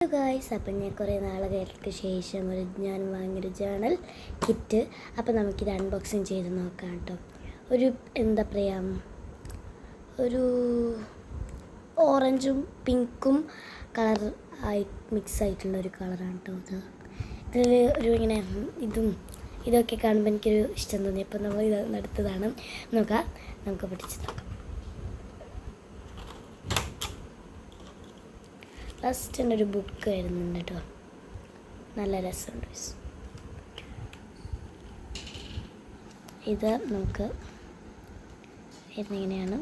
Hello guys, അപ്പം ഞാൻ കുറേ നാളുകൾക്ക് ശേഷം ഞാൻ വാങ്ങിയൊരു ജേണൽ കിറ്റ്. അപ്പോൾ നമുക്കിത് അൺബോക്സിങ് ചെയ്ത് നോക്കാം കേട്ടോ. ഒരു എന്താ പറയുക, ഒരു ഓറഞ്ചും പിങ്കും കളർ ആയി മിക്സ് ആയിട്ടുള്ള ഒരു കളറാണ് കേട്ടോ. ഇതിൽ ഒരു ഇങ്ങനെ ഇതൊക്കെ കാണുമ്പോൾ എനിക്കൊരു ഇഷ്ടം തോന്നി. അപ്പോൾ നമ്മൾ ഇത് എടുത്തതാണ്. നമുക്ക് പിടിച്ച് നോക്കാം. ഫസ്റ്റ് ഒരു ബുക്ക് വരുന്നുണ്ട് കേട്ടോ, നല്ല രസമുണ്ട്. ഇത് നമുക്ക് ഇങ്ങനെയാണ്,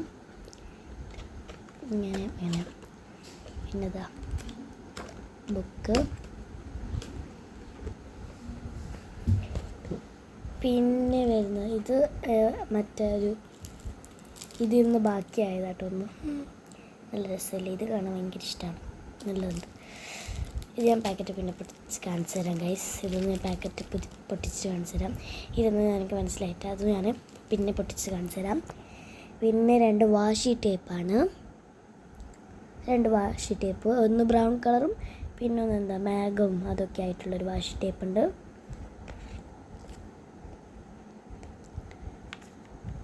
ഇങ്ങനെ പിന്നെതാ ബുക്ക്. പിന്നെ വരുന്നത് ഇത് മറ്റൊരു ഇതിൽ നിന്ന് ബാക്കിയായതാട്ടോ. നല്ല രസമല്ലേ, ഇത് കാണാൻ ഭയങ്കര ഇഷ്ടമാണ്, നല്ലതുണ്ട്. ഇത് ഞാൻ പാക്കറ്റ് പിന്നെ പൊട്ടിച്ച് കാണിച്ചു തരാം ഗൈസ്. ഇതൊന്ന് ഞാൻ പാക്കറ്റ് പൊട്ടിച്ച് കാണിച്ചു തരാം. ഇതൊന്നും എനിക്ക് മനസ്സിലായിട്ട് അത് ഞാൻ പിന്നെ പൊട്ടിച്ച് കാണിച്ചു തരാം. പിന്നെ രണ്ട് വാഷി ടേപ്പാണ്, ഒന്ന് ബ്രൗൺ കളറും പിന്നെ ഒന്ന് മാഗും അതൊക്കെ ആയിട്ടുള്ളൊരു വാഷി ടേപ്പ് ഉണ്ട്.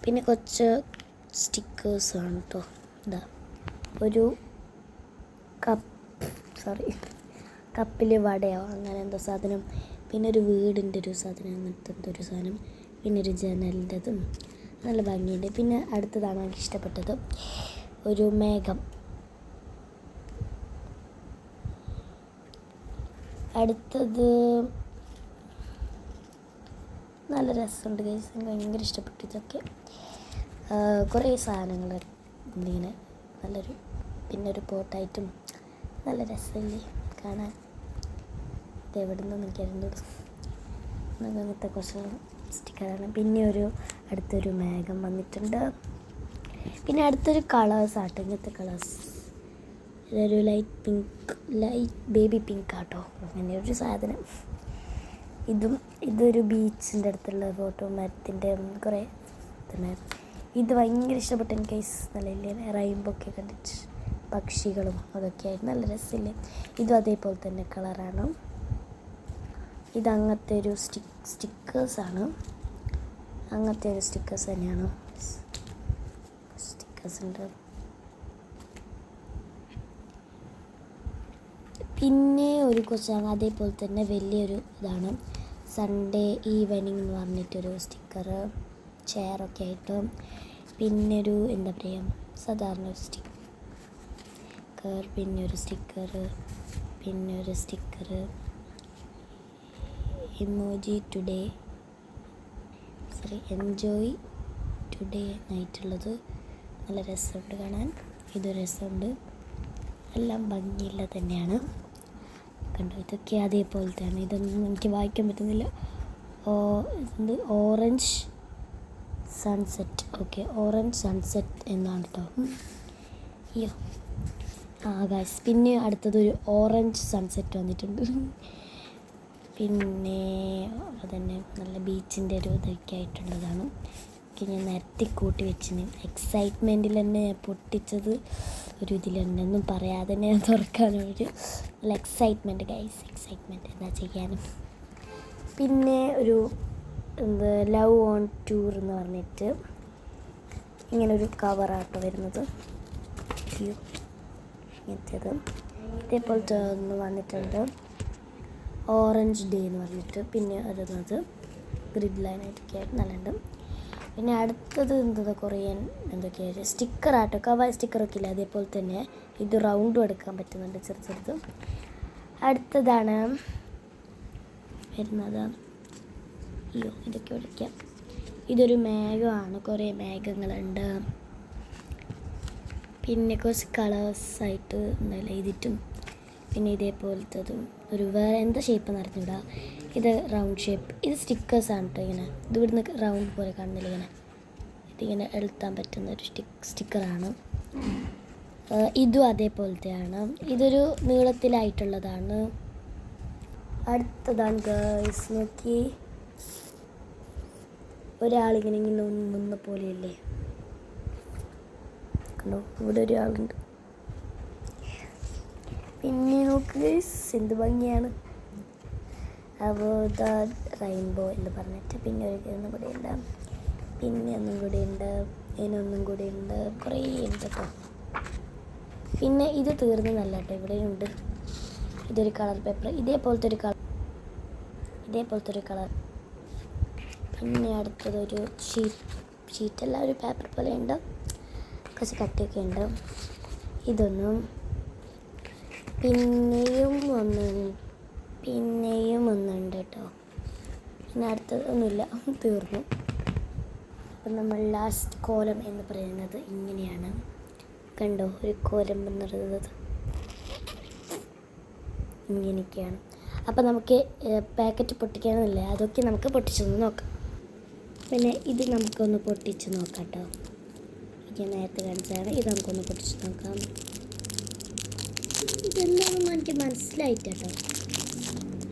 പിന്നെ കുറച്ച് സ്റ്റിക്കേഴ്സാണ് കേട്ടോ. ഇതാ ഒരു കപ്പിൽ വടയോ അങ്ങനെ എന്തോ സാധനം, പിന്നെ ഒരു വീടിൻ്റെ ഒരു സാധനം, അങ്ങനത്തെ ഒരു സാധനം, പിന്നെ ഒരു ജനലിൻ്റെതും നല്ല ഭംഗിയുണ്ട്. പിന്നെ അടുത്തതാണ് എനിക്ക് ഇഷ്ടപ്പെട്ടത്, ഒരു മേഘം. അടുത്തത് നല്ല രസമുണ്ട് ഗൈസ്, എനിക്ക് ഭയങ്കര ഇഷ്ടപ്പെട്ടു ഇതൊക്കെ. കുറേ സാധനങ്ങൾ ഇങ്ങനെ നല്ലൊരു, പിന്നെ ഒരു പോട്ടായിട്ടും നല്ല രസമില്ലേ കാണാൻ. ഇത് എവിടെ നിന്നൊന്നും എനിക്കറിഞ്ഞൂടും. അങ്ങനത്തെ കുറച്ച് സ്റ്റിക്കറാണ്. പിന്നെ അടുത്തൊരു മേഘം വന്നിട്ടുണ്ട്. പിന്നെ അടുത്തൊരു കളേഴ്സാട്ടോ, ഇങ്ങനത്തെ കളേഴ്സ്. ഇതൊരു ലൈറ്റ് ബേബി പിങ്ക് ആട്ടോ, അങ്ങനെ ഒരു സാധനം. ഇതൊരു ബീച്ചിൻ്റെ അടുത്തുള്ള ഫോട്ടോ, മരത്തിൻ്റെ കുറേ തന്നെ. ഇത് ഭയങ്കര ഇഷ്ടപ്പെട്ടു എനിക്ക് ഗൈസ്. നല്ല റെയിൻബോ ഒക്കെ കണ്ടിട്ട്, പക്ഷികളും അതൊക്കെ ആയിട്ട് നല്ല രസമില്ലേ. ഇതും അതേപോലെ തന്നെ കളറാണ്. അങ്ങനത്തെ ഒരു സ്റ്റിക്കേഴ്സാണ്, അങ്ങനത്തെ ഒരു സ്റ്റിക്കേഴ്സ് തന്നെയാണ്. സ്റ്റിക്കേഴ്സ് ഉണ്ട്. പിന്നെ ഒരു കുറച്ചാണ് അതേപോലെ തന്നെ വലിയൊരു ഇതാണ്, സൺഡേ ഈവനിങ് എന്ന് പറഞ്ഞിട്ടൊരു സ്റ്റിക്കർ, ചെയറൊക്കെ ആയിട്ട്. പിന്നെ ഒരു എന്താ പറയുക, സാധാരണ ഒരു സ്റ്റിക്കർ, പിന്നെ ഒരു sticker emoji today, enjoy today ആയിട്ടുള്ളത്. നല്ല രസമുണ്ട് കാണാൻ, ഇതൊരു രസമുണ്ട്, എല്ലാം ഭംഗിയുള്ള തന്നെയാണ് കണ്ടോ. ഇതൊക്കെ അതേപോലത്തെയാണ്, ഇതൊന്നും എനിക്ക് വായിക്കാൻ പറ്റുന്നില്ല. Orange sunset, okay, orange sunset എന്നാണ് കേട്ടോ. അയ്യോ ഗൈസ്, പിന്നെ അടുത്തതൊരു ഓറഞ്ച് സൺസെറ്റ് വന്നിട്ടുണ്ട്. പിന്നെ അതന്നെ നല്ല ബീച്ചിൻ്റെ ഒരു ഇതൊക്കെ ആയിട്ടുള്ളതാണ്. ഞാൻ നിരത്തി കൂട്ടി വെച്ചിന്, എക്സൈറ്റ്മെൻറ്റിൽ തന്നെ പൊട്ടിച്ചത് ഒരു ഇതിൽ തന്നെ, ഒന്നും പറയാതെ തന്നെ തുറക്കാനൊരു നല്ല എക്സൈറ്റ്മെൻറ്റ് ഗൈസ്, എക്സൈറ്റ്മെൻറ്റ് എന്താ ചെയ്യാനും. പിന്നെ ഒരു ലവ് ഓൺ ടൂർ എന്ന് പറഞ്ഞിട്ട് ഇങ്ങനൊരു കവറാട്ടോ വരുന്നത്. ഇങ്ങനത്തേത് ഇതേപോലത്തെ ഒന്ന് വന്നിട്ടുണ്ട്, ഓറഞ്ച് ഡേ എന്ന് പറഞ്ഞിട്ട്. പിന്നെ അത് ഗ്രിഡ് ലൈനായിട്ടൊക്കെ ആയിട്ട് നല്ലുണ്ട്. പിന്നെ അടുത്തത് കൊറിയൻ എന്തൊക്കെയായിട്ട് സ്റ്റിക്കറാട്ടോ, കവർ സ്റ്റിക്കറൊക്കെ ഇല്ല, അതേപോലെ തന്നെ ഇത് റൗണ്ടും എടുക്കാൻ പറ്റുന്നുണ്ട്, ചെറുത്. അടുത്തതാണ് വരുന്നത്, ഇതൊക്കെ ഒഴിക്കാം. ഇതൊരു മേഘമാണ്, കുറേ മേഘങ്ങളുണ്ട്. പിന്നെ കുറച്ച് കളേഴ്സായിട്ട് എഴുതിയിട്ടും, പിന്നെ ഇതേപോലത്തതും ഒരു വേറെ എന്താ ഷേപ്പ് നിറഞ്ഞൂടാ. ഇത് റൗണ്ട് ഷേപ്പ്, ഇത് സ്റ്റിക്കേഴ്സാണ് കേട്ടോ. ഇങ്ങനെ ഇത് ഇവിടുന്ന് റൗണ്ട് പോലെ കാണുന്നില്ല, ഇതിങ്ങനെ എഴുത്താൻ പറ്റുന്ന ഒരു സ്റ്റിക്കറാണ്. ഇതും അതേപോലത്തെയാണ്, ഇതൊരു നീളത്തിലായിട്ടുള്ളതാണ്. അടുത്തതാണ് ഗേൾസ്, നോക്കി, ഒരാളിങ്ങനെ നിന്ന പോലെയല്ലേ കണ്ടോ, ഇവിടെ ഒരാളുണ്ട്. പിന്നെ നോക്ക് ഗൈസ് എന്ത് ഭംഗിയാണ്. അപ്പോൾ റെയിൻബോ എന്ന് പറഞ്ഞിട്ട് പിന്നെ ഒന്നും കൂടി ഉണ്ട്, പിന്നെ ഒന്നും കൂടി ഉണ്ട്, ഇതിനൊന്നും കൂടി ഉണ്ട്, കുറേ ഉണ്ട് കേട്ടോ. പിന്നെ ഇത് തീർന്നതല്ല കേട്ടോ, ഇവിടെയുണ്ട്. ഇതൊരു കളർ പേപ്പർ, ഇതേപോലത്തെ ഒരു കളർ. പിന്നെ അടുത്തതൊരു ഷീറ്റല്ല, ഒരു പേപ്പർ പോലെ ഉണ്ട്, കുറച്ച് കട്ടിയൊക്കെ ഉണ്ട്. ഇതൊന്നും പിന്നെയും ഒന്നുണ്ട് കേട്ടോ. പിന്നെ അടുത്തതൊന്നുമില്ല, തീർന്നു. അപ്പം നമ്മൾ ലാസ്റ്റ് കോലം എന്ന് പറയുന്നത് ഇങ്ങനെയാണ്. കണ്ടോ, ഒരു കോലം എന്ന് പറയുന്നത് ഇങ്ങനെയൊക്കെയാണ്. അപ്പോൾ നമുക്ക് പാക്കറ്റ് പൊട്ടിക്കാനല്ലേ, അതൊക്കെ നമുക്ക് പൊട്ടിച്ചൊന്ന് നോക്കാം. പിന്നെ ഇത് നമുക്കൊന്ന് പൊട്ടിച്ച് നോക്കാം കേട്ടോ. ഞാൻ നേരത്തെ കാണിച്ചതാണ്, ഇത് നമുക്കൊന്ന് പൊട്ടിച്ച് നോക്കാം. ഇതെന്താണെന്ന് എനിക്ക് മനസ്സിലായിട്ട് കേട്ടോ.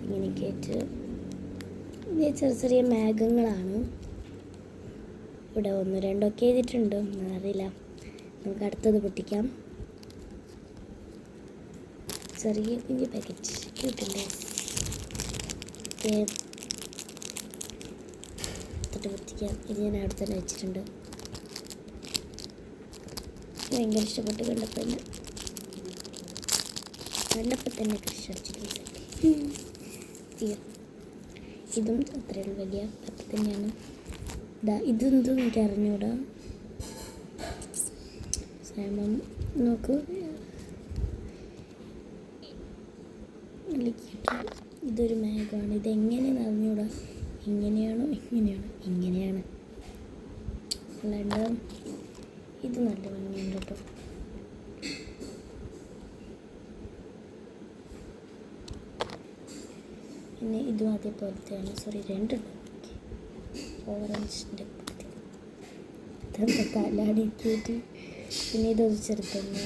ഇങ്ങനെയൊക്കെ ആയിട്ട് ഇത് ചെറിയ മേഘങ്ങളാണ്. ഇവിടെ 1, 2 ഒക്കെ എഴുതിയിട്ടുണ്ട്, അറിയില്ല. നമുക്ക് അടുത്തത് പൊട്ടിക്കാം. ചെറിയ കുഞ്ഞ് പാക്കറ്റ് കിട്ടില്ലേ, പൊട്ടിക്കാം. ഇത് ഞാൻ അവിടെ തന്നെ വെച്ചിട്ടുണ്ട്. ഭയങ്കര ഇഷ്ടപ്പെട്ട് കണ്ടപ്പോൾ തന്നെ കൃഷി. ഇതും അത്രയും വലിയ അപ്പം തന്നെയാണ്. ഇതെന്തും എനിക്ക് അറിഞ്ഞൂടാ. നോക്കൂ, ഇതൊരു മേഘമാണ്. ഇതെങ്ങനെയാണെന്ന് അറിഞ്ഞൂടാ. ഇങ്ങനെയാണോ ഇങ്ങനെയാണ്. അല്ലാണ്ട് ഇത് നല്ല ഭംഗിയുണ്ട് കേട്ടോ. പിന്നെ ഇതും അതേപോലത്തെയാണ്. സോറി, 2 ഓറഞ്ചിൻ്റെ തലാടിയിട്ട്. പിന്നെ ഇതൊരു ചെറുതാണ്.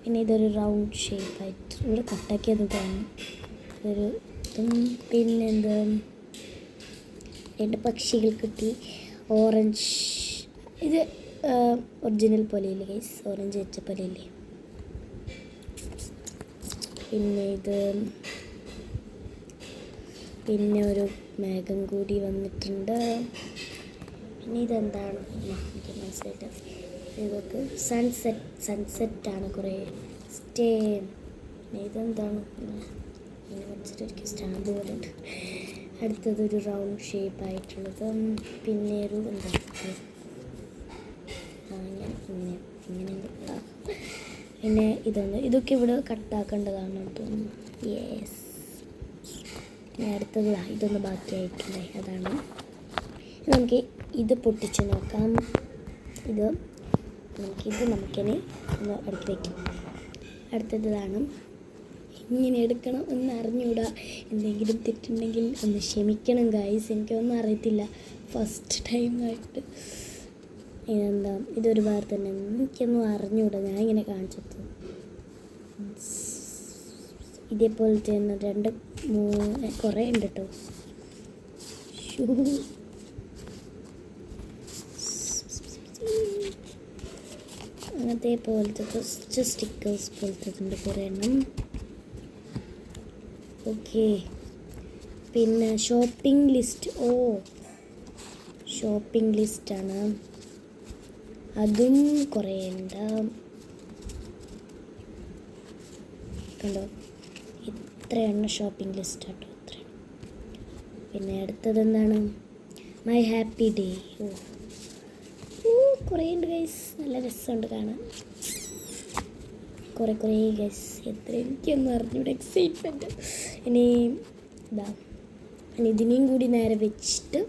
പിന്നെ ഇതൊരു റൗണ്ട് ഷേപ്പായിട്ട് ഇവിടെ കട്ടാക്കിയത് കാണും. ഇതൊരു പിന്നെ എന്താ, 2 പക്ഷികൾ കിട്ടി. ഓറഞ്ച്, ഇത് ഒറിജിനൽ പോലെയില്ലേ ഗൈസ്, ഓറഞ്ച് വെച്ച പോലെയില്ലേ. പിന്നെ ഇത് പിന്നെ ഒരു മേഘം കൂടി വന്നിട്ടുണ്ട്. പിന്നെ ഇതെന്താണ് എനിക്ക് മനസ്സിലായിട്ട്, ഇതൊക്കെ സൺസെറ്റാണ്. കുറേ സ്റ്റേ. പിന്നെ ഇതെന്താണ്, ഇങ്ങനെ വെച്ചിട്ടൊരു സ്റ്റാമ്പ് പോലെ ഉണ്ട്. അടുത്തതൊരു റൗണ്ട് ഷേപ്പായിട്ടുള്ളത്. പിന്നെ ഒരു എന്താ, ഇങ്ങനെ. പിന്നെ ഇതൊക്കെ ഇവിടെ കട്ടാക്കേണ്ടതാണ് തോന്നുന്നു. യെസ്. പിന്നെ അടുത്തത് ഇതൊന്ന് ബാക്കിയായിട്ടില്ലേ, അതാണ്. നമുക്ക് ഇത് പൊട്ടിച്ച് നോക്കാം. നമുക്കിനി ഒന്ന് അടുക്കി വയ്ക്കാം. അടുത്തതാണ്. ഇങ്ങനെ എടുക്കണം എന്ന് അറിഞ്ഞൂടാ. എന്തെങ്കിലും തെറ്റുണ്ടെങ്കിൽ ഒന്ന് ക്ഷമിക്കണം ഗൈസ്, എനിക്കൊന്നും അറിയത്തില്ല, ഫസ്റ്റ് ടൈമായിട്ട്. ഇതെന്താ, ഇതൊരു വേറെ തന്നെ, എനിക്കൊന്നും അറിഞ്ഞൂടാ. ഞാൻ ഇങ്ങനെ കാണിച്ചത് ഇതേപോലത്തെ തന്നെ 2, 3 കുറേ ഉണ്ട് കേട്ടോ. അങ്ങനത്തെ പോലത്തെ കുറച്ച് സ്റ്റിക്കേഴ്സ് പോലത്തെ ഉണ്ട്, കുറേ എണ്ണം. ഓക്കെ. പിന്നെ ഷോപ്പിംഗ് ലിസ്റ്റാണ്. അതും കുറേ ഉണ്ട്. കണ്ടോ, ഇത്രയാണ് ഷോപ്പിംഗ് ലിസ്റ്റ് കേട്ടോ, ഇത്രയാണ്. പിന്നെ അടുത്തത് എന്താണ്, മൈ ഹാപ്പി ഡേ. കുറേ ഉണ്ട് ഗൈസ്, നല്ല രസമുണ്ട് കാണാൻ. കുറേ ഗൈസ്, എത്ര എനിക്കൊന്നും അറിഞ്ഞൂടെ, എക്സൈറ്റ്മെൻറ്റ്. ഇനി ഇതിനെയും കൂടി നേരെ വെച്ചിട്ട്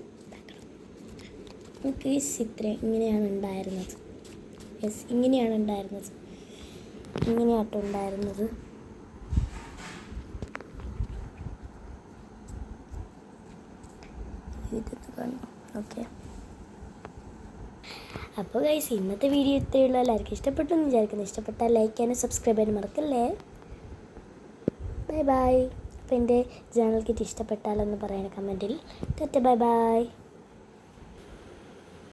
ഓക്കെ. ഇങ്ങനെയാണ് ഉണ്ടായിരുന്നത്. യെസ്, ഇങ്ങനെയാട്ടോ ഉണ്ടായിരുന്നത്. ഓക്കെ. അപ്പോൾ ഗൈസ്, ഇന്നത്തെ വീഡിയോ ഇത്രയുള്ള. എല്ലാവർക്കും ഇഷ്ടപ്പെട്ടു എന്ന് വിചാരിക്കുന്നു. ഇഷ്ടപ്പെട്ടാൽ ലൈക്ക് ചെയ്യാനും സബ്സ്ക്രൈബ് ചെയ്യാനും മറക്കല്ലേ. ബൈ. അപ്പോൾ എൻ്റെ ചാനൽ കിറ്റ് ഇഷ്ടപ്പെട്ടാലെന്ന് പറയണ കമൻറ്റിൽ. ബൈ.